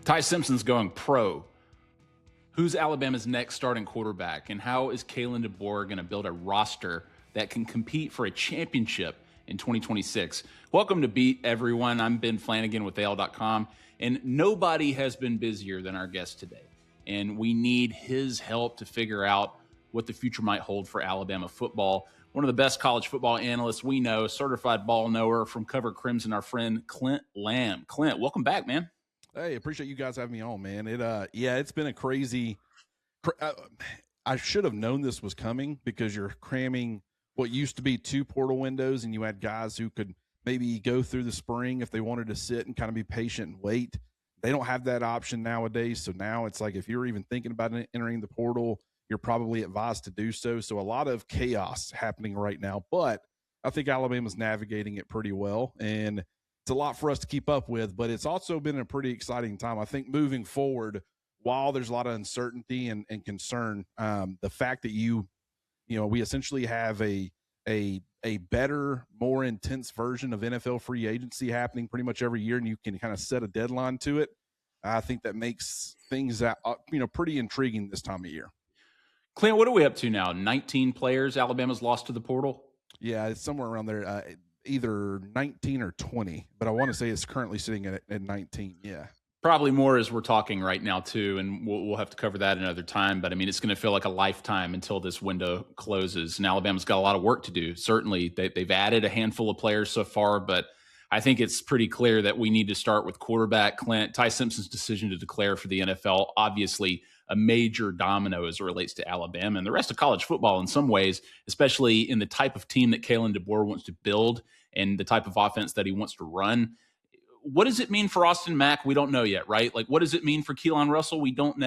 Ty Simpson's going pro. Who's Alabama's next starting quarterback, and how is Kalen DeBoer going to build a roster that can compete for a championship in 2026? Welcome to Beat, everyone. I'm Ben Flanagan with AL.com, and nobody has been busier than our guest today. And we need his help to figure out what the future might hold for Alabama football. One of the best college football analysts we know, certified ball knower from Cover Crimson, our friend Clint Lamb. Clint, welcome back, man. Hey, appreciate you guys having me on, man. It's been a crazy. I should have known this was coming because you're cramming what used to be 2 portal windows, and you had guys who could maybe go through the spring if they wanted to sit and kind of be patient and wait. They don't have that option nowadays. So now it's like if you're even thinking about entering the portal, you're probably advised to do so. So a lot of chaos happening right now, but I think Alabama's navigating it pretty well, and it's a lot for us to keep up with, but it's also been a pretty exciting time. I think moving forward, while there's a lot of uncertainty and concern, the fact that we essentially have a better, more intense version of NFL free agency happening pretty much every year, and you can kind of set a deadline to it. I think that makes things pretty intriguing this time of year. Clint, what are we up to now? 19 players Alabama's lost to the portal? Yeah, it's somewhere around there. Either 19 or 20, but I want to say it's currently sitting at 19. Yeah. Probably more as we're talking right now too, and we'll have to cover that another time. But I mean, it's going to feel like a lifetime until this window closes. And Alabama's got a lot of work to do. Certainly, they've added a handful of players so far, but I think it's pretty clear that we need to start with quarterback. Clint, Ty Simpson's decision to declare for the NFL, obviously a major domino as it relates to Alabama and the rest of college football in some ways, especially in the type of team that Kalen DeBoer wants to build and the type of offense that he wants to run. What does it mean for Austin Mack? We don't know yet, right? Like, what does it mean for Keelon Russell? We don't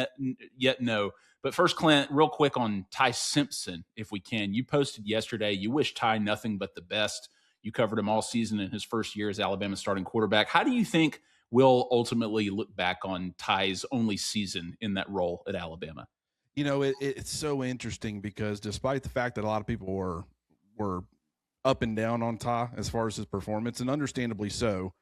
yet know. But first, Clint, real quick on Ty Simpson, if we can. You posted yesterday, you wish Ty nothing but the best. You covered him all season in his first year as Alabama's starting quarterback. How do you think we'll ultimately look back on Ty's only season in that role at Alabama? It's so interesting because despite the fact that a lot of people were up and down on Ty as far as his performance, and understandably so,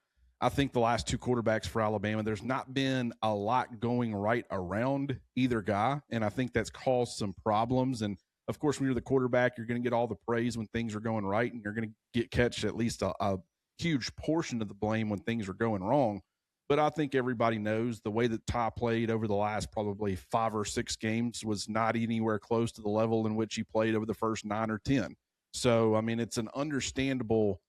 I think the last 2 quarterbacks for Alabama, there's not been a lot going right around either guy, and I think that's caused some problems. And of course, when you're the quarterback, you're going to get all the praise when things are going right, and you're going to catch at least a huge portion of the blame when things are going wrong. But I think everybody knows the way that Ty played over the last probably 5 or 6 games was not anywhere close to the level in which he played over the first 9 or 10. So, I mean, it's an understandable,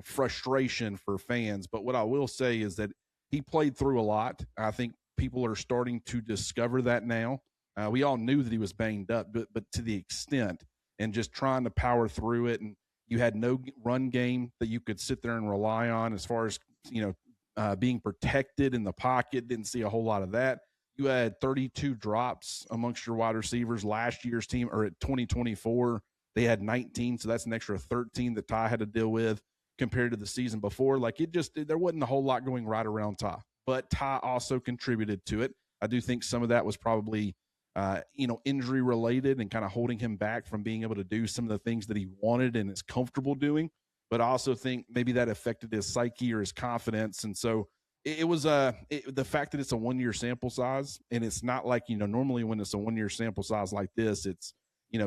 frustration for fans. But what I will say is that he played through a lot. I think people are starting to discover that now. We all knew that he was banged up, but to the extent, and just trying to power through it. And you had no run game that you could sit there and rely on as far as, being protected in the pocket. Didn't see a whole lot of that. You had 32 drops amongst your wide receivers. Last year's team, or at 2024, they had 19. So that's an extra 13 that Ty had to deal with compared to the season before. Like, there wasn't a whole lot going right around Ty, but Ty also contributed to it. I do think some of that was probably, injury related and kind of holding him back from being able to do some of the things that he wanted and is comfortable doing. But I also think maybe that affected his psyche or his confidence. And so it was the fact that it's a 1-year sample size, and it's not like, normally when it's a 1-year sample size like this, it's,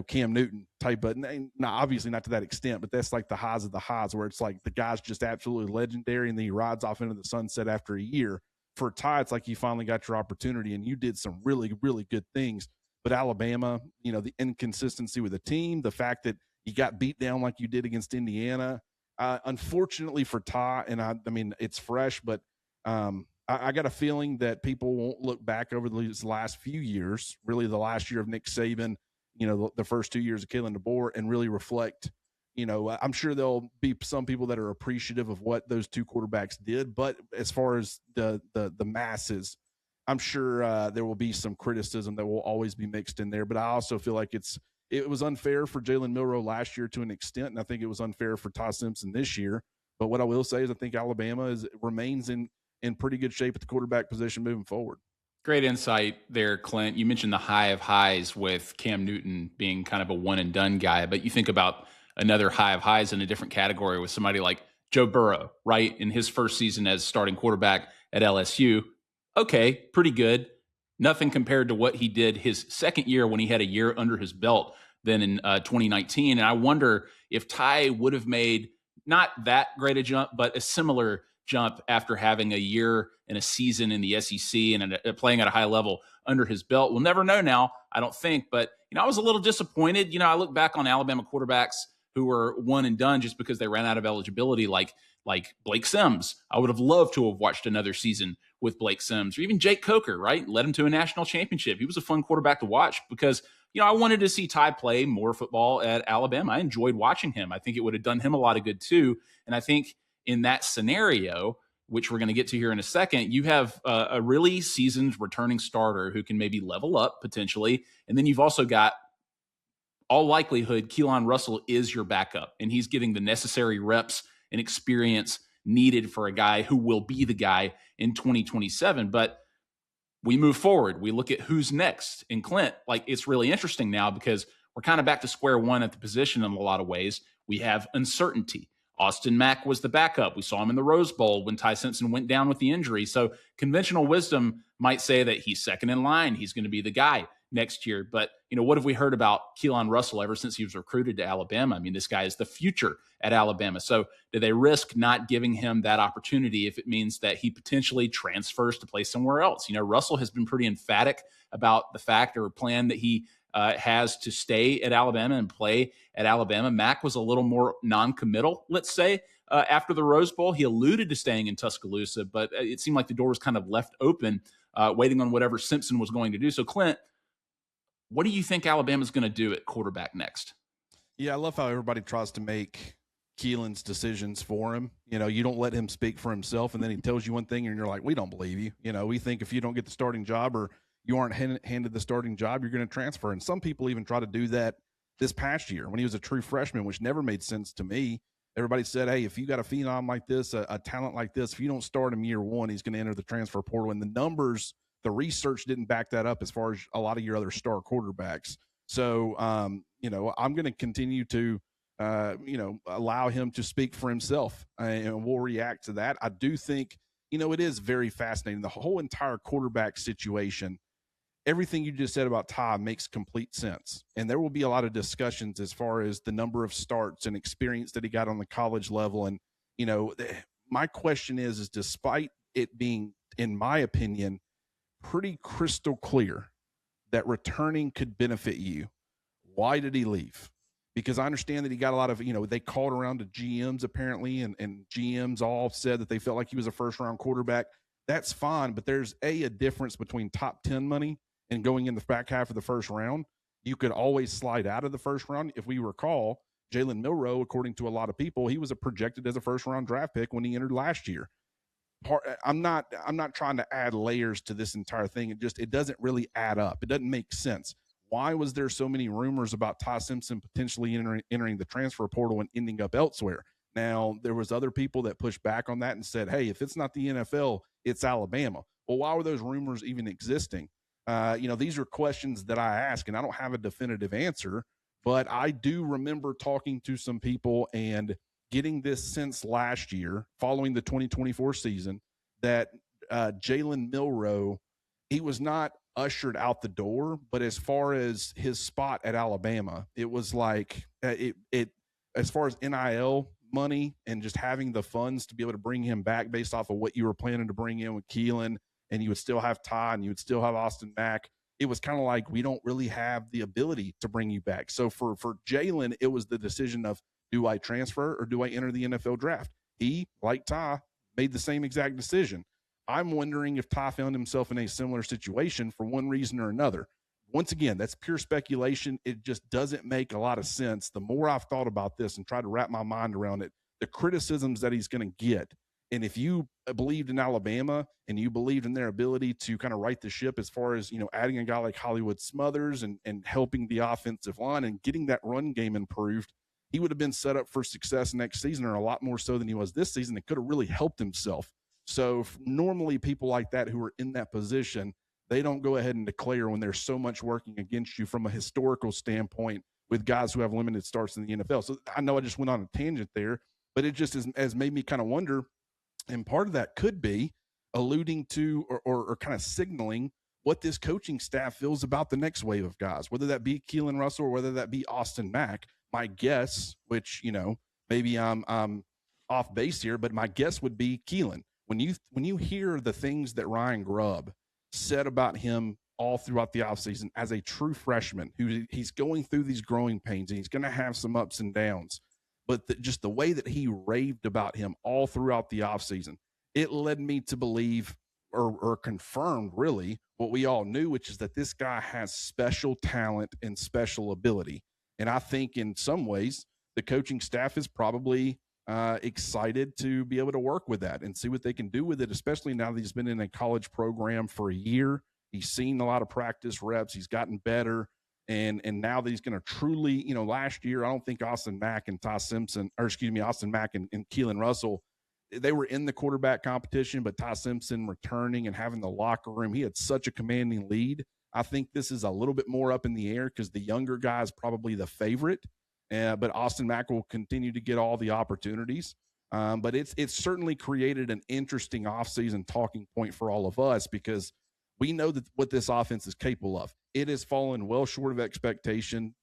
Cam Newton type, but obviously not to that extent, but that's like the highs of the highs where it's like the guy's just absolutely legendary and then he rides off into the sunset after a year. For Ty, it's like you finally got your opportunity and you did some really, really good things. But Alabama, the inconsistency with the team, the fact that you got beat down like you did against Indiana, unfortunately for Ty, and I mean, it's fresh, but I got a feeling that people won't look back over these last few years, really the last year of Nick Saban, the first 2 years of Kalen DeBoer, and really reflect. I'm sure there'll be some people that are appreciative of what those 2 quarterbacks did, but as far as the masses, I'm sure there will be some criticism that will always be mixed in there. But I also feel like it was unfair for Jalen Milroe last year to an extent, and I think it was unfair for Ty Simpson this year. But what I will say is I think Alabama remains in pretty good shape at the quarterback position moving forward. Great insight there, Clint. You mentioned the high of highs with Cam Newton being kind of a one-and-done guy, but you think about another high of highs in a different category with somebody like Joe Burrow, right? In his first season as starting quarterback at LSU, okay, pretty good. Nothing compared to what he did his second year when he had a year under his belt then in 2019. And I wonder if Ty would have made not that great a jump, but a similar jump after having a year and a season in the SEC and playing at a high level under his belt. We'll never know now, I don't think. But, I was a little disappointed. I look back on Alabama quarterbacks who were one and done just because they ran out of eligibility, like Blake Sims. I would have loved to have watched another season with Blake Sims, or even Jake Coker, right? Led him to a national championship. He was a fun quarterback to watch because, I wanted to see Ty play more football at Alabama. I enjoyed watching him. I think it would have done him a lot of good too. And I think in that scenario, which we're going to get to here in a second, you have a really seasoned returning starter who can maybe level up potentially. And then you've also got, all likelihood, Keelon Russell is your backup, and he's getting the necessary reps and experience needed for a guy who will be the guy in 2027. But we move forward. We look at who's next. And Clint, it's really interesting now because we're kind of back to square one at the position in a lot of ways. We have uncertainty. Austin Mack was the backup. We saw him in the Rose Bowl when Ty Simpson went down with the injury. So conventional wisdom might say that he's second in line. He's going to be the guy next year. But, what have we heard about Keelon Russell ever since he was recruited to Alabama? I mean, this guy is the future at Alabama. So do they risk not giving him that opportunity if it means that he potentially transfers to play somewhere else? Russell has been pretty emphatic about the fact or plan that he has to stay at Alabama and play at Alabama. Mack was a little more non-committal, let's say, after the Rose Bowl. He alluded to staying in Tuscaloosa, but it seemed like the door was kind of left open, waiting on whatever Simpson was going to do. So, Clint, what do you think Alabama's going to do at quarterback next? Yeah, I love how everybody tries to make Keelan's decisions for him. You don't let him speak for himself, and then he tells you one thing, and you're like, we don't believe you. We think if you don't get the starting job or you aren't handed the starting job, you're going to transfer. And some people even try to do that this past year when he was a true freshman, which never made sense to me. Everybody said, hey, if you got a phenom like this, a talent like this, if you don't start him year one, he's going to enter the transfer portal. And the numbers, the research didn't back that up as far as a lot of your other star quarterbacks. So, I'm going to continue to, allow him to speak for himself, and we'll react to that. I do think, it is very fascinating. The whole entire quarterback situation, everything you just said about Ty makes complete sense. And there will be a lot of discussions as far as the number of starts and experience that he got on the college level. And, my question is despite it being, in my opinion, pretty crystal clear that returning could benefit you, why did he leave? Because I understand that he got a lot of, they called around to GMs apparently, and GMs all said that they felt like he was a first-round quarterback. That's fine, but there's a difference between top 10 money and going in the back half of the first round. You could always slide out of the first round. If we recall, Jalen Milroe, according to a lot of people, he was projected as a first-round draft pick when he entered last year. I'm not trying to add layers to this entire thing. It doesn't really add up. It doesn't make sense. Why was there so many rumors about Ty Simpson potentially entering the transfer portal and ending up elsewhere? Now, there was other people that pushed back on that and said, hey, if it's not the NFL, it's Alabama. Well, why were those rumors even existing? These are questions that I ask, and I don't have a definitive answer, but I do remember talking to some people and getting this sense last year following the 2024 season that Jalen Milroe, he was not ushered out the door, but as far as his spot at Alabama, it was like it as far as NIL money and just having the funds to be able to bring him back based off of what you were planning to bring in with Keelan, and you would still have Ty and you would still have Austin Mack. It was kind of like, we don't really have the ability to bring you back. So for Jalen, it was the decision of, do I transfer or do I enter the NFL draft? He, like Ty, made the same exact decision. I'm wondering if Ty found himself in a similar situation for one reason or another. Once again, that's pure speculation. It just doesn't make a lot of sense. The more I've thought about this and tried to wrap my mind around it, the criticisms that he's going to get. And if you believed in Alabama and you believed in their ability to kind of right the ship as far as, adding a guy like Hollywood Smothers and helping the offensive line and getting that run game improved, he would have been set up for success next season, or a lot more so than he was this season. It could have really helped himself. So normally people like that who are in that position, they don't go ahead and declare when there's so much working against you from a historical standpoint with guys who have limited starts in the NFL. So I know I just went on a tangent there, but it just has made me kind of wonder, and part of that could be alluding to or kind of signaling what this coaching staff feels about the next wave of guys, whether that be Keelon Russell or whether that be Austin Mack. My guess, which, maybe I'm off base here, but my guess would be Keelon. When you hear the things that Ryan Grubb said about him all throughout the offseason as a true freshman, he's going through these growing pains and he's going to have some ups and downs, but just the way that he raved about him all throughout the offseason, it led me to believe or confirmed really what we all knew, which is that this guy has special talent and special ability. And I think in some ways the coaching staff is probably excited to be able to work with that and see what they can do with it, especially now that he's been in a college program for a year. He's seen a lot of practice reps. He's gotten better. And now that he's going to truly, last year, I don't think Austin Mack and Austin Mack and Keelon Russell, they were in the quarterback competition, but Ty Simpson returning and having the locker room, he had such a commanding lead. I think this is a little bit more up in the air because the younger guy is probably the favorite. But Austin Mack will continue to get all the opportunities. But it's certainly created an interesting offseason talking point for all of us because we know that what this offense is capable of. It has fallen well short of expectation,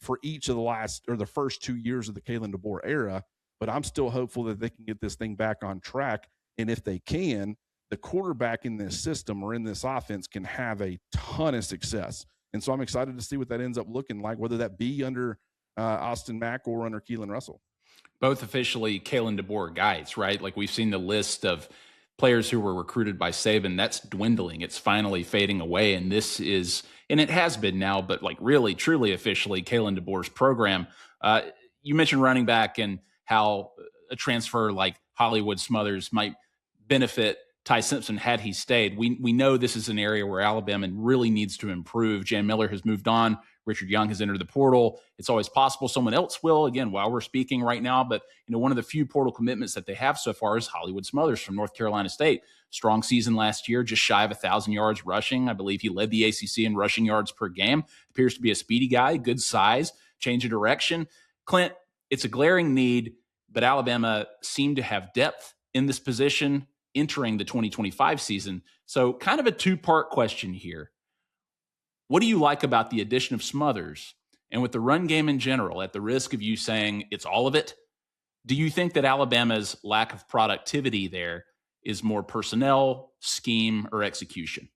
for each of the first 2 years of the Kalen DeBoer era. But I'm still hopeful that they can get this thing back on track. And if they can, the quarterback in this system or in this offense can have a ton of success. And so I'm excited to see what that ends up looking like, whether that be under Austin Mack or under Keelon Russell. Both officially Kalen DeBoer guys, right? Like we've seen the list of players who were recruited by Saban. That's dwindling. It's finally fading away. And this is, and it has been now, but like really, truly officially Kalen DeBoer's program. You mentioned running back and how a transfer like Hollywood Smothers might benefit Ty Simpson had he stayed. We know this is an area where Alabama really needs to improve. Jan Miller has moved on. Richard Young has entered the portal. It's always possible someone else will, again, while we're speaking right now. But, one of the few portal commitments that they have so far is Hollywood Smothers from North Carolina State. Strong season last year, just shy of 1,000 yards rushing. I believe he led the ACC in rushing yards per game. Appears to be a speedy guy, good size, change of direction. Clint, it's a glaring need, but Alabama seemed to have depth in this position entering the 2025 season. So kind of a two-part question here. What do you like about the addition of Smothers? And with the run game in general, at the risk of you saying it's all of it, do you think that Alabama's lack of productivity there is more personnel, scheme, or execution?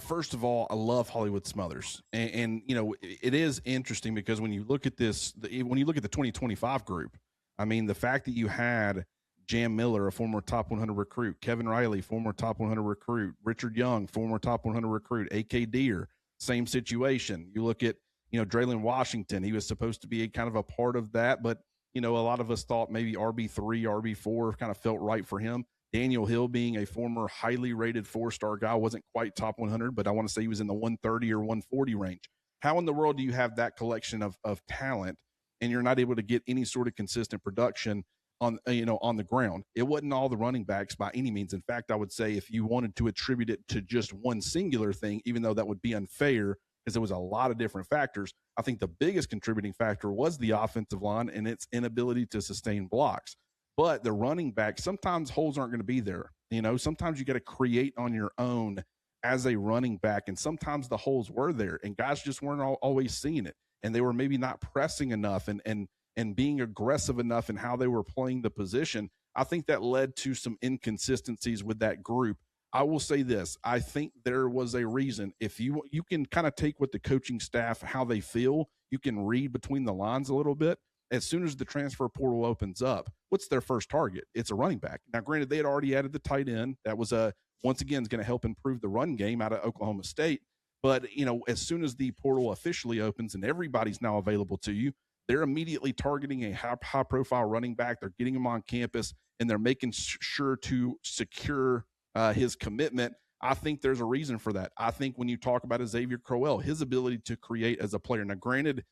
First of all, I love Hollywood Smothers. And it is interesting because when you look at this, when you look at the 2025 group, I mean, the fact that you had Jan Miller, a former top 100 recruit, Kevin Riley, former top 100 recruit, Richard Young, former top 100 recruit, A.K. Deere, same situation. You look at, Draylon Washington, he was supposed to be kind of a part of that, but, a lot of us thought maybe RB3, RB4 kind of felt right for him. Daniel Hill being a former highly rated 4-star guy, wasn't quite top 100, but I want to say he was in the 130 or 140 range. How in the world do you have that collection of talent and you're not able to get any sort of consistent production on the ground? It wasn't all the running backs by any means. In fact, I would say if you wanted to attribute it to just one singular thing, even though that would be unfair because there was a lot of different factors, I think the biggest contributing factor was the offensive line and its inability to sustain blocks. But the running back, sometimes holes aren't going to be there. Sometimes you got to create on your own as a running back. And sometimes the holes were there and guys just weren't always seeing it. And they were maybe not pressing enough and being aggressive enough in how they were playing the position. I think that led to some inconsistencies with that group. I will say this. I think there was a reason. If you can kind of take what the coaching staff, how they feel, you can read between the lines a little bit. As soon as the transfer portal opens up, what's their first target? It's a running back. Now, granted, they had already added the tight end. That was once again, is going to help improve the run game out of Oklahoma State. But, as soon as the portal officially opens and everybody's now available to you, they're immediately targeting a high-profile running back. They're getting him on campus, and they're making sure to secure his commitment. I think there's a reason for that. I think when you talk about Xavier Crowell, his ability to create as a player. Now, granted,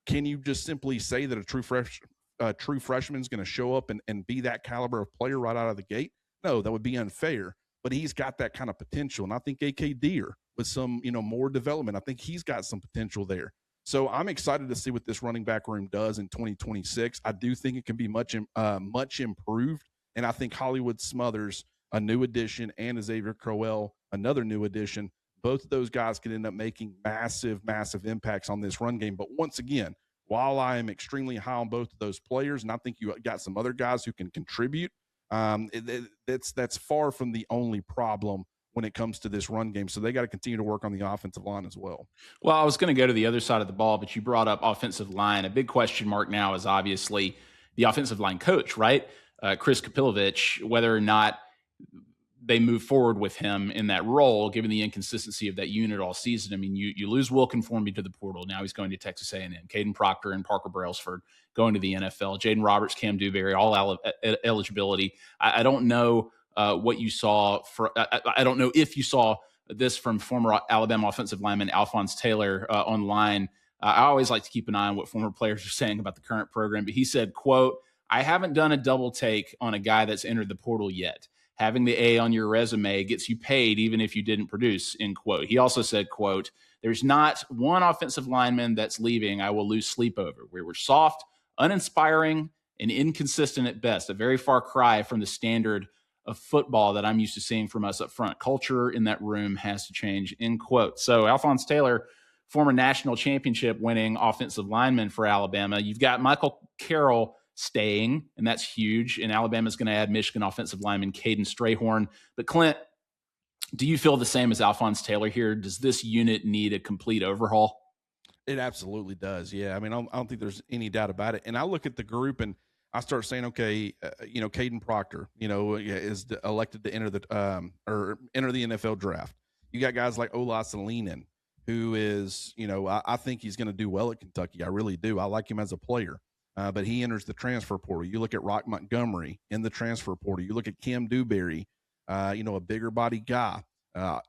can you just simply say that a true freshman is going to show up and be that caliber of player right out of the gate? No, that would be unfair. But he's got that kind of potential. And I think A.K. Deere with some, more development, I think he's got some potential there. So I'm excited to see what this running back room does in 2026. I do think it can be much improved. And I think Hollywood Smothers a new addition, and Xavier Crowell, another new addition. Both of those guys could end up making massive, massive impacts on this run game. But once again, while I am extremely high on both of those players, and I think you got some other guys who can contribute, that's far from the only problem when it comes to this run game. So they got to continue to work on the offensive line as well. Well, I was going to go to the other side of the ball, but you brought up offensive line. A big question mark now is obviously the offensive line coach, right? Chris Kapilovich, whether or not they move forward with him in that role, given the inconsistency of that unit all season. I mean, you lose Will Conformity to the portal. Now he's going to Texas A&M. Caden Proctor and Parker Brailsford going to the NFL. Jaden Roberts, Cam Dewberry, all eligibility. I don't know what you saw. I don't know if you saw this from former Alabama offensive lineman Alphonse Taylor online. I always like to keep an eye on what former players are saying about the current program. But he said, quote, "I haven't done a double take on a guy that's entered the portal yet. Having the A on your resume gets you paid even if you didn't produce," end quote. He also said, quote, "There's not one offensive lineman that's leaving I will lose sleep over. We were soft, uninspiring, and inconsistent at best. A very far cry from the standard of football that I'm used to seeing from us up front. Culture in that room has to change," end quote. So Alphonse Taylor, former national championship winning offensive lineman for Alabama. You've got Michael Carroll staying, and that's huge. And Alabama's going to add Michigan offensive lineman Caden Strayhorn. But Clint, do you feel the same as Alphonse Taylor here? Does this unit need a complete overhaul? It absolutely does. Yeah. I mean, I don't think there's any doubt about it. And I look at the group and I start saying, okay, Caden Proctor, is elected to enter the NFL draft. You got guys like Ola Salinen, who is, I think he's going to do well at Kentucky. I really do. I like him as a player. But he enters the transfer portal. You look at Rock Montgomery in the transfer portal. You look at Cam Dewberry, a bigger body guy,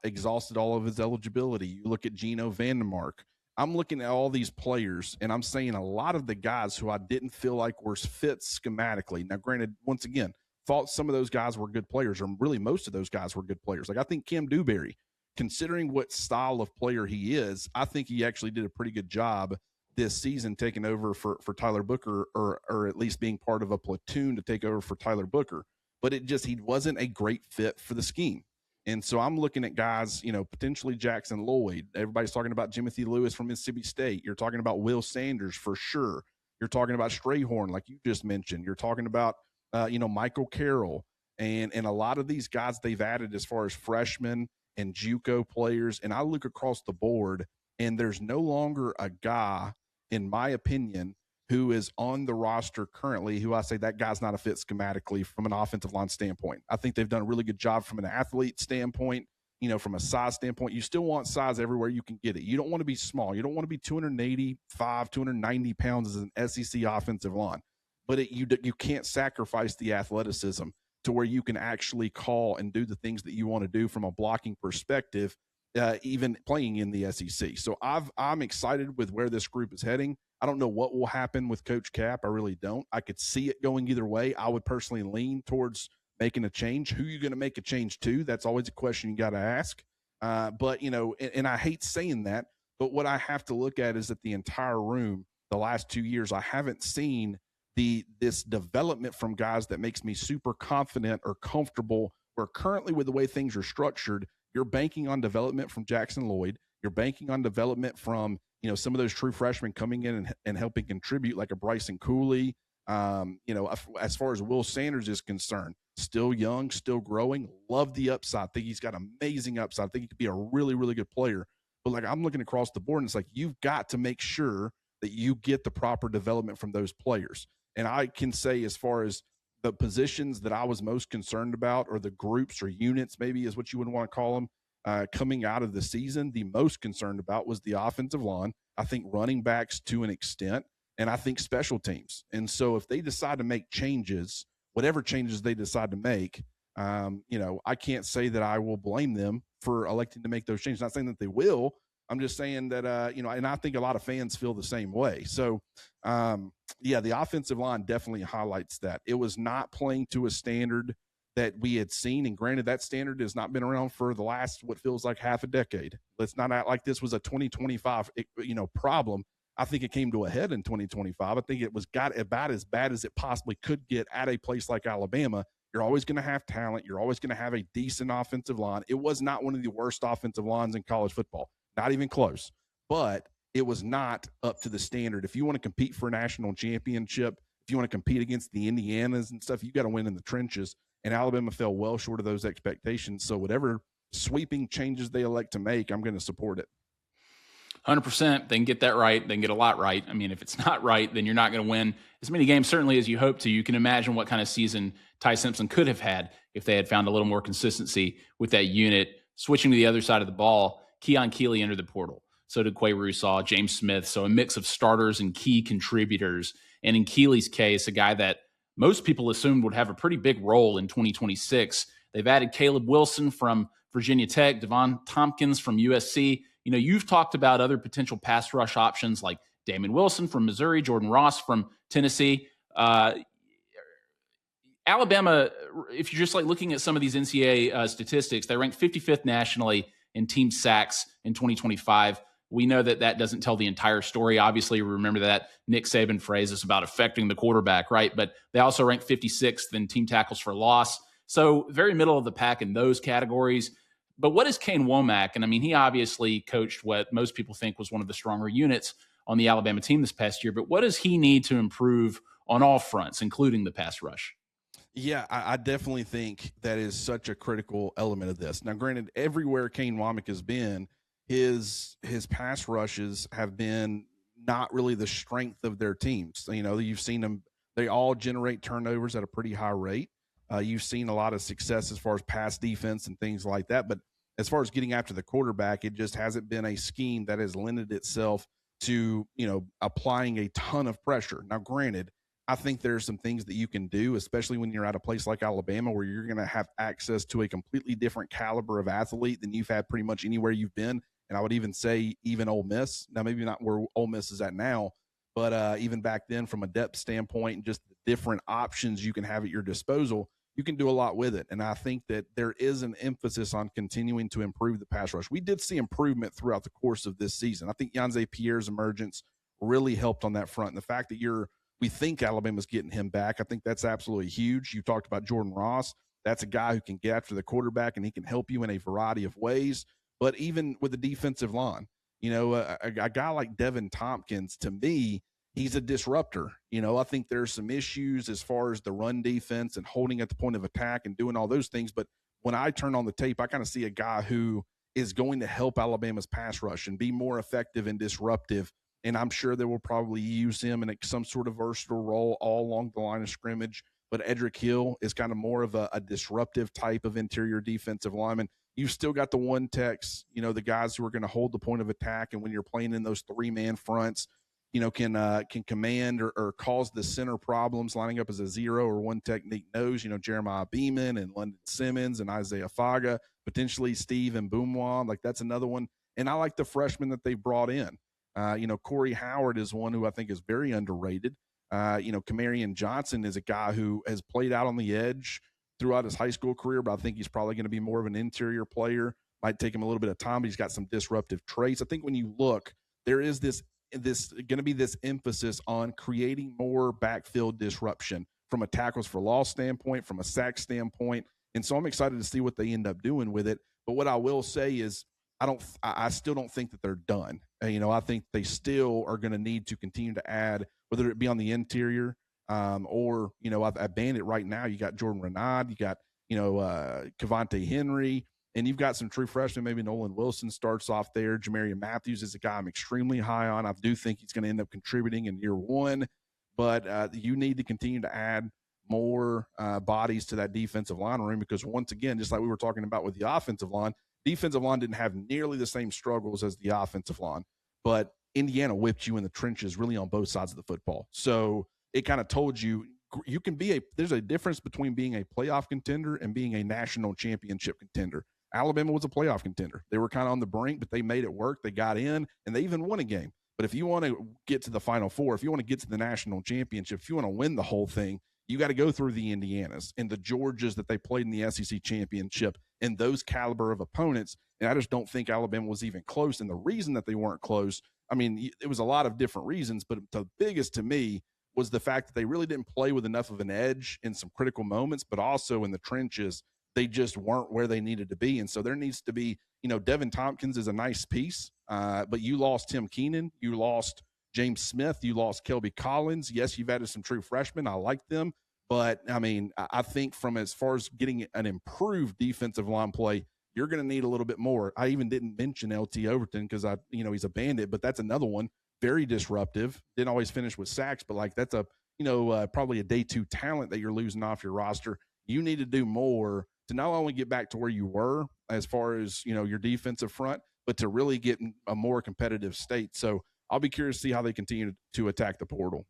exhausted all of his eligibility. You look at Geno Vandermark. I'm looking at all these players, and I'm saying a lot of the guys who I didn't feel like were fit schematically. Now, granted, once again, thought some of those guys were good players, or really most of those guys were good players. Like I think Cam Dewberry, considering what style of player he is, I think he actually did a pretty good job this season taking over for Tyler Booker, or at least being part of a platoon to take over for Tyler Booker. But he wasn't a great fit for the scheme. And so I'm looking at guys, potentially Jackson Lloyd. Everybody's talking about Jimothy Lewis from Mississippi State. You're talking about Will Sanders for sure. You're talking about Strayhorn, like you just mentioned. You're talking about, Michael Carroll. And a lot of these guys they've added as far as freshmen and JUCO players. And I look across the board, and there's no longer a guy, in my opinion, who is on the roster currently who I say that guy's not a fit schematically from an offensive line standpoint. I think they've done a really good job from an athlete standpoint, from a size standpoint. You still want size everywhere you can get it. You don't want to be small. You don't want to be 285, 290 pounds as an SEC offensive line. But you can't sacrifice the athleticism to where you can actually call and do the things that you want to do from a blocking perspective, even playing in the SEC. So I'm excited with where this group is heading. I don't know what will happen with Coach Cap. I really don't. I could see it going either way. I would personally lean towards making a change. Who are you going to make a change to? That's always a question you got to ask. But, and I hate saying that, but what I have to look at is that the entire room, the last 2 years, I haven't seen this development from guys that makes me super confident or comfortable, where currently with the way things are structured, you're banking on development from Jackson Lloyd. You're banking on development from, some of those true freshmen coming in and helping contribute, like a Bryson Cooley. As far as Will Sanders is concerned, still young, still growing. Love the upside. Think he's got amazing upside. I think he could be a really, really good player. But I'm looking across the board, and it's like you've got to make sure that you get the proper development from those players. And I can say, as far as the positions that I was most concerned about, or the groups or units, maybe is what you would want to call them, coming out of the season, the most concerned about was the offensive line. I think running backs to an extent, and I think special teams. And so if they decide to make changes, whatever changes they decide to make, I can't say that I will blame them for electing to make those changes. Not saying that they will. I'm just saying that, and I think a lot of fans feel the same way. So, the offensive line definitely highlights that. It was not playing to a standard that we had seen. And granted, that standard has not been around for the last, what feels like half a decade. Let's not act like this was a 2025, problem. I think it came to a head in 2025. I think it got about as bad as it possibly could get at a place like Alabama. You're always going to have talent. You're always going to have a decent offensive line. It was not one of the worst offensive lines in college football, not even close, but it was not up to the standard. If you want to compete for a national championship, if you want to compete against the Indianas and stuff, you got to win in the trenches. And Alabama fell well short of those expectations. So whatever sweeping changes they elect to make, I'm going to support it. 100%. They can get that right. They can get a lot right. I mean, if it's not right, then you're not going to win as many games, certainly, as you hope to. You can imagine what kind of season Ty Simpson could have had if they had found a little more consistency with that unit. Switching to the other side of the ball, Keon Keeley entered the portal. So did Quay Russaw, James Smith. So a mix of starters and key contributors. And in Keeley's case, a guy that most people assumed would have a pretty big role in 2026. They've added Caleb Wilson from Virginia Tech, Devon Tompkins from USC. You know, you've talked about other potential pass rush options like Damon Wilson from Missouri, Jordan Ross from Tennessee. Alabama, if you're just like looking at some of these NCAA statistics, they ranked 55th nationally in team sacks in 2025. We know that that doesn't tell the entire story. Obviously, remember that Nick Saban phrase is about affecting the quarterback, right? But they also ranked 56th in team tackles for loss. So very middle of the pack in those categories. But what is Kane Womack? And I mean, he obviously coached what most people think was one of the stronger units on the Alabama team this past year. But what does he need to improve on all fronts, including the pass rush? Yeah, I definitely think that is such a critical element of this. Now, granted, everywhere Kane Womack has been, his pass rushes have been not really the strength of their teams. You know, you've seen them; they all generate turnovers at a pretty high rate. You've seen a lot of success as far as pass defense and things like that. But as far as getting after the quarterback, it just hasn't been a scheme that has lended itself to, you know, applying a ton of pressure. Now, granted, I think there's some things that you can do, especially when you're at a place like Alabama where you're going to have access to a completely different caliber of athlete than you've had pretty much anywhere you've been. And I would even say even Ole Miss. Now, maybe not where Ole Miss is at now, but even back then from a depth standpoint and just the different options you can have at your disposal, you can do a lot with it. And I think that there is an emphasis on continuing to improve the pass rush. We did see improvement throughout the course of this season. I think Yanze Pierre's emergence really helped on that front. And the fact that we think Alabama's getting him back, I think that's absolutely huge. You talked about Jordan Ross. That's a guy who can get after the quarterback, and he can help you in a variety of ways. But even with the defensive line, you know, a guy like Devin Tompkins, to me, he's a disruptor. You know, I think there's some issues as far as the run defense and holding at the point of attack and doing all those things. But when I turn on the tape, I kind of see a guy who is going to help Alabama's pass rush and be more effective and disruptive. And I'm sure they will probably use him in some sort of versatile role all along the line of scrimmage. But Edric Hill is kind of more of a disruptive type of interior defensive lineman. You've still got the one techs, you know, the guys who are going to hold the point of attack. And when you're playing in those three-man fronts, you know, can command or cause the center problems lining up as a zero or one technique knows, you know, Jeremiah Beeman and London Simmons and Isaiah Faga, potentially Steve and Boomwa. Like, that's another one. And I like the freshmen that they brought in. You know, Corey Howard is one who I think is very underrated. You know, Kamarion Johnson is a guy who has played out on the edge throughout his high school career, but I think he's probably going to be more of an interior player. Might take him a little bit of time, but he's got some disruptive traits. I think when you look, there is this going to be this emphasis on creating more backfield disruption from a tackles for loss standpoint, from a sack standpoint. And so I'm excited to see what they end up doing with it. But what I will say is I still don't think that they're done. You know, I think they still are going to need to continue to add, whether it be on the interior or, you know, at Bandit right now, you got Jordan Renaud, you got, you know, Cavante Henry, and you've got some true freshmen. Maybe Nolan Wilson starts off there. Jamarian Matthews is a guy I'm extremely high on. I do think he's going to end up contributing in year one, but you need to continue to add more bodies to that defensive line room because, once again, just like we were talking about with the offensive line didn't have nearly the same struggles as the offensive line, but Indiana whipped you in the trenches really on both sides of the football. So it kind of told you can there's a difference between being a playoff contender and being a national championship contender. Alabama was a playoff contender. They were kind of on the brink, but they made it work. They got in, and they even won a game. But if you want to get to the Final Four, if you want to get to the national championship, if you want to win the whole thing, you got to go through the Indianas and the Georgias that they played in the SEC championship and those caliber of opponents. And I just don't think Alabama was even close. And the reason that they weren't close, I mean, it was a lot of different reasons, but the biggest to me was the fact that they really didn't play with enough of an edge in some critical moments, but also in the trenches, they just weren't where they needed to be. And so there needs to be, Devin Tompkins is a nice piece, but you lost Tim Keenan, you lost James Smith, you lost Kelby Collins. Yes, you've added some true freshmen. I like them. But, I mean, I think from as far as getting an improved defensive line play, you're going to need a little bit more. I even didn't mention LT Overton because he's a bandit, but that's another one. Very disruptive. Didn't always finish with sacks, but like that's probably a day 2 talent that you're losing off your roster. You need to do more to not only get back to where you were as far as, your defensive front, but to really get in a more competitive state. So I'll be curious to see how they continue to attack the portal.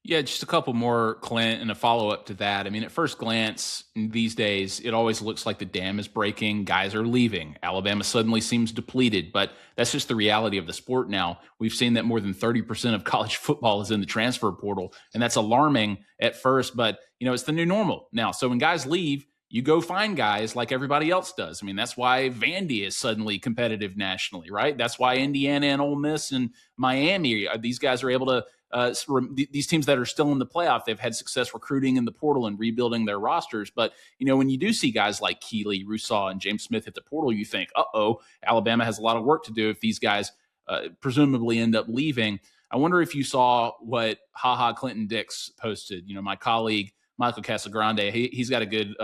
Yeah, just a couple more, Clint, and a follow-up to that. I mean, at first glance, these days, it always looks like the dam is breaking. Guys are leaving. Alabama suddenly seems depleted, but that's just the reality of the sport now. We've seen that more than 30% of college football is in the transfer portal, and that's alarming at first, but, it's the new normal now. So when guys leave, you go find guys like everybody else does. I mean, that's why Vandy is suddenly competitive nationally, right? That's why Indiana and Ole Miss and Miami, these guys are able to these teams that are still in the playoff, they've had success recruiting in the portal and rebuilding their rosters. But, when you do see guys like Keeley, Rousseau, and James Smith hit the portal, you think, Alabama has a lot of work to do if these guys presumably end up leaving. I wonder if you saw what Clinton Dix posted. My colleague, Michael Casagrande, he's got a good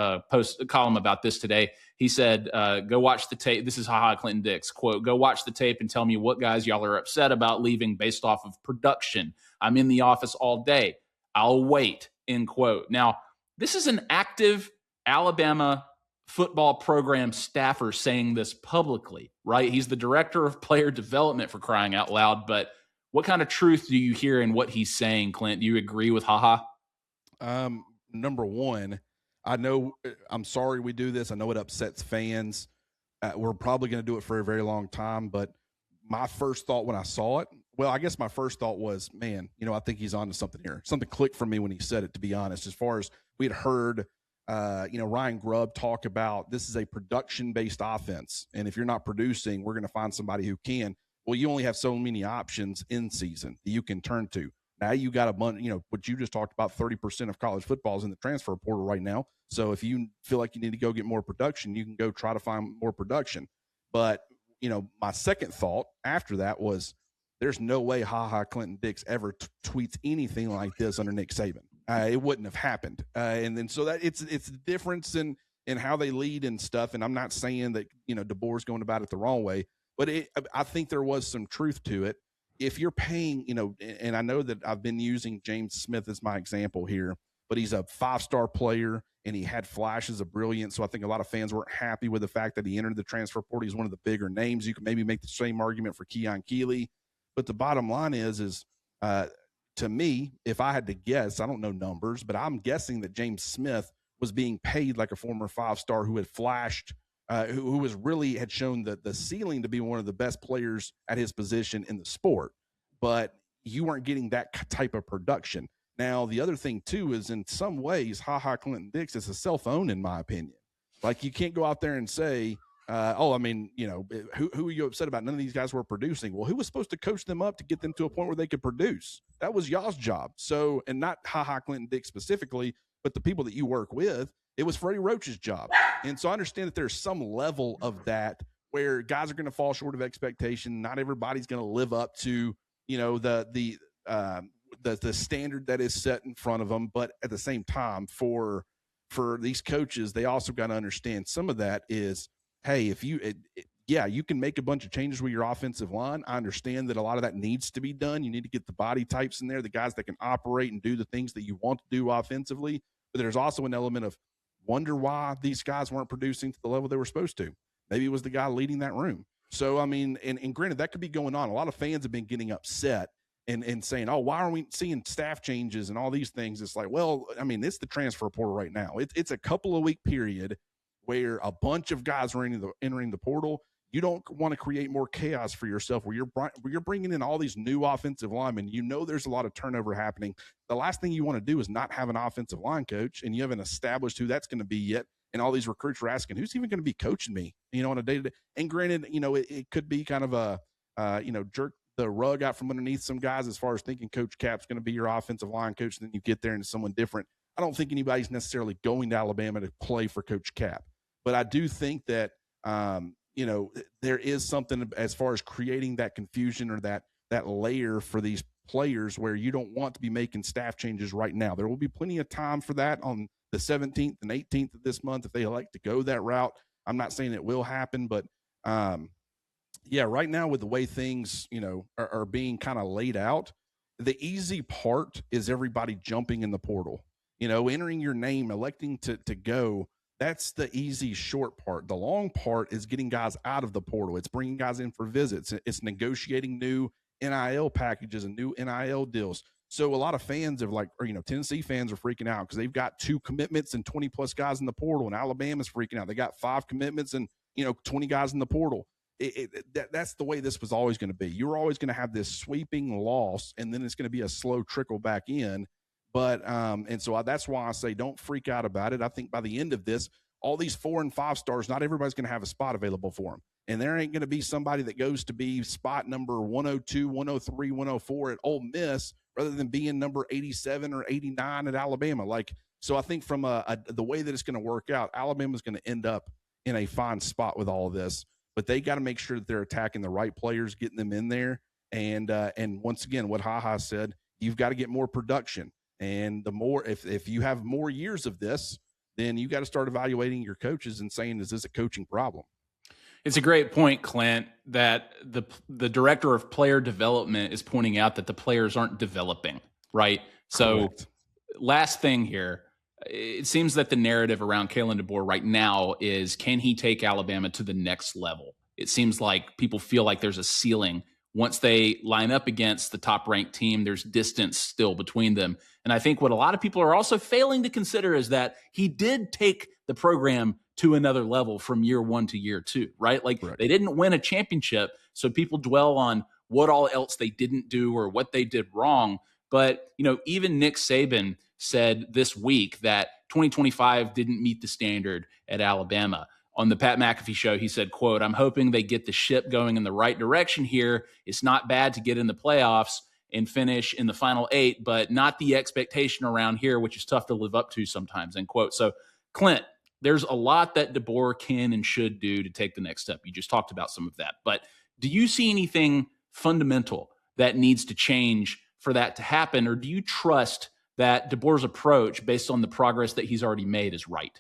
column about this today. He said, go watch the tape. This is Clinton Dix, quote, "Go watch the tape and tell me what guys y'all are upset about leaving based off of production. I'm in the office all day. I'll wait," end quote. Now, this is an active Alabama football program staffer saying this publicly, right? He's the director of player development, for crying out loud. But what kind of truth do you hear in what he's saying, Clint? Do you agree with Number one, I know, I'm sorry we do this. I know it upsets fans. We're probably going to do it for a very long time, but my first thought when I saw it, I guess my first thought was, man, I think he's onto something here. Something clicked for me when he said it, to be honest, as far as we had heard, Ryan Grubb talk about this is a production-based offense. And if you're not producing, we're going to find somebody who can. Well, you only have so many options in season that you can turn to. Now you got a bunch, what you just talked about, 30% of college football is in the transfer portal right now. So if you feel like you need to go get more production, you can go try to find more production. But, my second thought after that was there's no way Clinton Dix ever tweets anything like this under Nick Saban. It wouldn't have happened. And then so that it's the difference in how they lead and stuff. And I'm not saying that, DeBoer's going about it the wrong way, but I think there was some truth to it. If you're paying, and I know that I've been using James Smith as my example here, but he's a 5-star player and he had flashes of brilliance. So I think a lot of fans weren't happy with the fact that he entered the transfer portal. He's one of the bigger names. You can maybe make the same argument for Keon Keeley. But the bottom line is to me, if I had to guess, I don't know numbers, but I'm guessing that James Smith was being paid like a former 5-star who had flashed, who was really had shown the ceiling to be one of the best players at his position in the sport. But you weren't getting that type of production. Now, the other thing, too, is in some ways, Clinton Dix is a cell phone, in my opinion. Like, you can't go out there and say, who are you upset about? None of these guys were producing. Well, who was supposed to coach them up to get them to a point where they could produce? That was y'all's job. So, and not Clinton Dix specifically, but the people that you work with, it was Freddie Roach's job. And so I understand that there's some level of that where guys are going to fall short of expectation. Not everybody's going to live up to, the standard that is set in front of them. But at the same time, for these coaches, they also got to understand some of that is, hey, if you can make a bunch of changes with your offensive line. I understand that a lot of that needs to be done. You need to get the body types in there, the guys that can operate and do the things that you want to do offensively. But there's also an element of wonder why these guys weren't producing to the level they were supposed to. Maybe it was the guy leading that room. So, I mean, and granted, that could be going on. A lot of fans have been getting upset and saying, why aren't we seeing staff changes and all these things? It's like, well, I mean, it's the transfer portal right now. It's a couple of week period where a bunch of guys are entering the portal. You don't want to create more chaos for yourself where you're bringing in all these new offensive linemen. There's a lot of turnover happening. The last thing you want to do is not have an offensive line coach, and you haven't established who that's going to be yet. And all these recruits are asking, who's even going to be coaching me, on a day-to-day? And granted, it could be kind of a, the rug out from underneath some guys as far as thinking Coach Cap's going to be your offensive line coach, and then you get there and it's someone different. I don't think anybody's necessarily going to Alabama to play for Coach Cap, but I do think that there is something as far as creating that confusion or that layer for these players where you don't want to be making staff changes right now. There will be plenty of time for that on the 17th and 18th of this month if they elect to go that route. I'm not saying it will happen, but right now with the way things, are being kind of laid out, the easy part is everybody jumping in the portal, entering your name, electing to go. That's the easy short part. The long part is getting guys out of the portal. It's bringing guys in for visits. It's negotiating new NIL packages and new NIL deals. So a lot of fans of Tennessee fans are freaking out because they've got 2 commitments and 20 plus guys in the portal, and Alabama's freaking out. They got 5 commitments and 20 guys in the portal. That's the way this was always going to be. You're always going to have this sweeping loss, and then it's going to be a slow trickle back in. But that's why I say don't freak out about it. I think by the end of this, all these 4 and 5 stars, not everybody's going to have a spot available for them. And there ain't going to be somebody that goes to be spot number 102, 103, 104 at Ole Miss rather than being number 87 or 89 at Alabama. So I think from the way that it's going to work out, Alabama's going to end up in a fine spot with all of this. But they got to make sure that they're attacking the right players, getting them in there. And once again, what HaHa said, you've got to get more production. And the more, if you have more years of this, then you got to start evaluating your coaches and saying, is this a coaching problem? It's a great point, Clint, that the director of player development is pointing out that the players aren't developing, right? So Correct. Last thing here, it seems that the narrative around Kalen DeBoer right now is, can he take Alabama to the next level? It seems like people feel like there's a ceiling. Once they line up against the top-ranked team, there's distance still between them. And I think what a lot of people are also failing to consider is that he did take the program to another level from year 1 to year 2, right? Correct. They didn't win a championship, so people dwell on what all else they didn't do or what they did wrong. But, even Nick Saban said this week that 2025 didn't meet the standard at Alabama. On the Pat McAfee show, he said, quote, "I'm hoping they get the ship going in the right direction here. It's not bad to get in the playoffs and finish in the final 8, but not the expectation around here, which is tough to live up to sometimes," end quote. So, Clint, there's a lot that DeBoer can and should do to take the next step. You just talked about some of that. But do you see anything fundamental that needs to change for that to happen? Or do you trust that DeBoer's approach, based on the progress that he's already made, is right?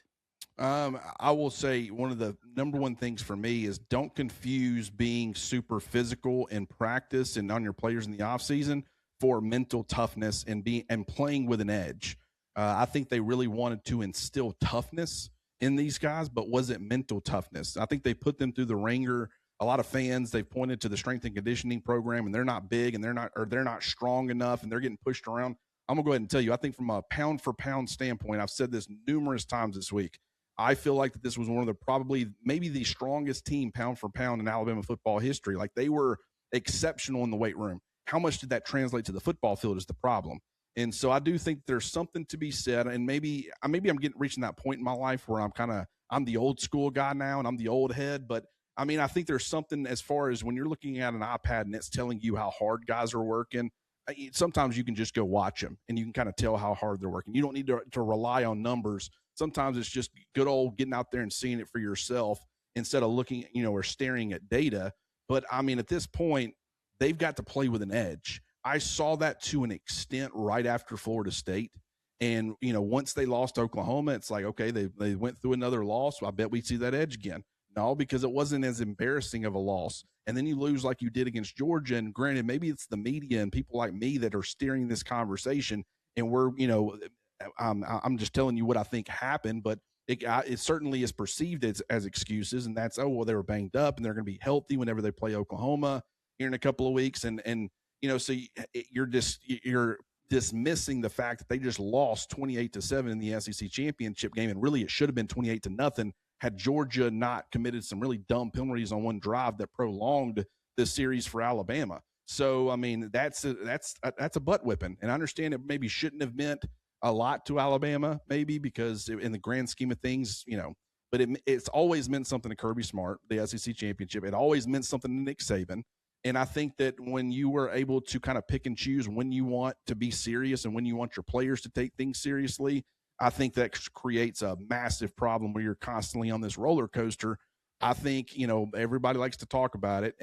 I will say one of the number one things for me is don't confuse being super physical in practice and on your players in the offseason for mental toughness and playing with an edge. I think they really wanted to instill toughness in these guys, but was it mental toughness? I think they put them through the ringer. A lot of fans, they've pointed to the strength and conditioning program, and they're not big and they're not strong enough and they're getting pushed around. I'm gonna go ahead and tell you, I think from a pound for pound standpoint, I've said this numerous times this week, I feel like that this was one of maybe the strongest team pound for pound in Alabama football history. Like, they were exceptional in the weight room. How much did that translate to the football field is the problem. And so I do think there's something to be said. And maybe I'm reaching that point in my life where I'm the old school guy now and I'm the old head. But I mean, I think there's something as far as when you're looking at an iPad and it's telling you how hard guys are working. Sometimes you can just go watch them and you can kind of tell how hard they're working. You don't need to rely on numbers. Sometimes it's just good old getting out there and seeing it for yourself instead of looking, or staring at data. But I mean, at this point, they've got to play with an edge. I saw that to an extent right after Florida State. And, once they lost Oklahoma, it's like, okay, they went through another loss. Well, I bet we see that edge again. No, because it wasn't as embarrassing of a loss. And then you lose like you did against Georgia. And granted, maybe it's the media and people like me that are steering this conversation. And we're, I'm just telling you what I think happened, but it certainly is perceived as excuses. And that's, well, they were banged up and they're going to be healthy whenever they play Oklahoma here in a couple of weeks. And so you're dismissing the fact that they just lost 28-7 in the SEC championship game. And really it should have been 28-0 had Georgia not committed some really dumb penalties on one drive that prolonged this series for Alabama. So, I mean, that's a butt whipping. And I understand it maybe shouldn't have meant a lot to Alabama, maybe because in the grand scheme of things, but it's always meant something to Kirby Smart, the SEC championship. It always meant something to Nick Saban. And I think that when you were able to kind of pick and choose when you want to be serious and when you want your players to take things seriously, I think that creates a massive problem where you're constantly on this roller coaster. I think, everybody likes to talk about it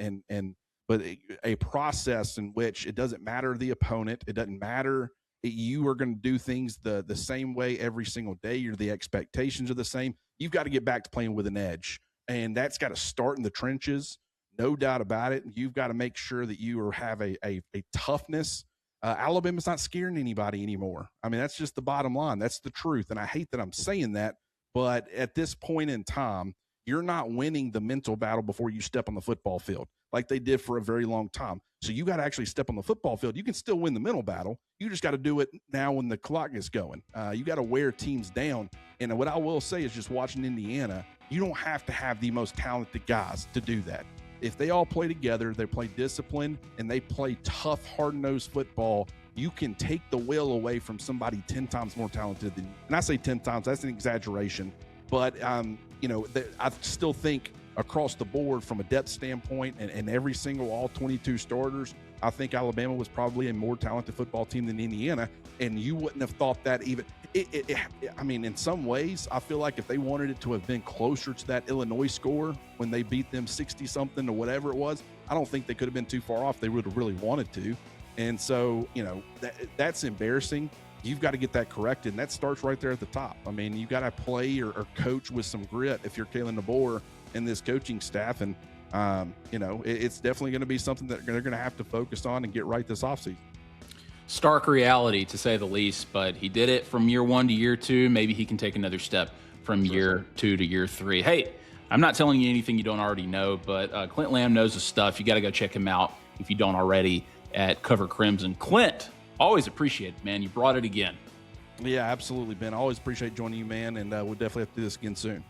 but a process in which it doesn't matter the opponent, it doesn't matter that you are going to do things the same way every single day, the expectations are the same. You've got to get back to playing with an edge, and that's got to start in the trenches. No doubt about it. You've got to make sure that you have a toughness. Alabama's not scaring anybody anymore. I mean, that's just the bottom line. That's the truth. And I hate that I'm saying that, but at this point in time, you're not winning the mental battle before you step on the football field like they did for a very long time. So you got to actually step on the football field. You can still win the mental battle. You just got to do it now when the clock is going. You got to wear teams down. And what I will say is, just watching Indiana, you don't have to have the most talented guys to do that. If they all play together, they play discipline, and they play tough, hard-nosed football, you can take the will away from somebody 10 times more talented than you. And I say 10 times, that's an exaggeration. But, I still think across the board from a depth standpoint and every single all 22 starters, I think Alabama was probably a more talented football team than Indiana. And you wouldn't have thought that even in some ways, I feel like if they wanted it to have been closer to that Illinois score when they beat them 60 something or whatever it was, I don't think they could have been too far off. They would have really wanted to. And so, that's embarrassing. You've got to get that corrected, and that starts right there at the top. I mean, you got to play or coach with some grit if you're Kalen DeBoer and this coaching staff. And, it's definitely going to be something that they're going to have to focus on and get right this offseason. Stark reality, to say the least, but he did it from year 1 to year 2. Maybe he can take another step from year 2 to year 3. Hey, I'm not telling you anything you don't already know, but Clint Lamb knows his stuff. You got to go check him out if you don't already at Cover Crimson. Clint, always appreciate it, man. You brought it again. Yeah, absolutely, Ben. I always appreciate joining you, man, and we'll definitely have to do this again soon.